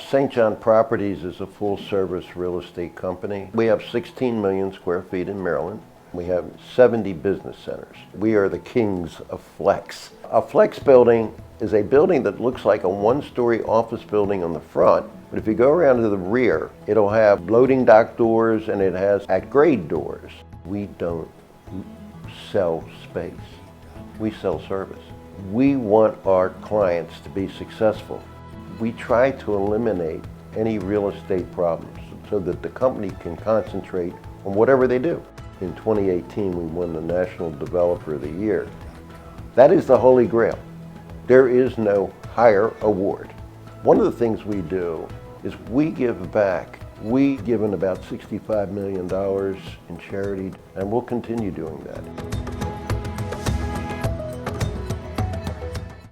St. John Properties is a full-service real estate company. We have 16 million square feet in Maryland. We have 70 business centers. We are the kings of flex. A flex building is a building that looks like a one-story office building on the front, but if you go around to the rear, it'll have loading dock doors and it has at-grade doors. We don't sell space. We sell service. We want our clients to be successful. We try to eliminate any real estate problems so that the company can concentrate on whatever they do. In 2018, we won the National Developer of the Year. That is the holy grail. There is no higher award. One of the things we do is we give back. We've given about $65 million in charity, and we'll continue doing that.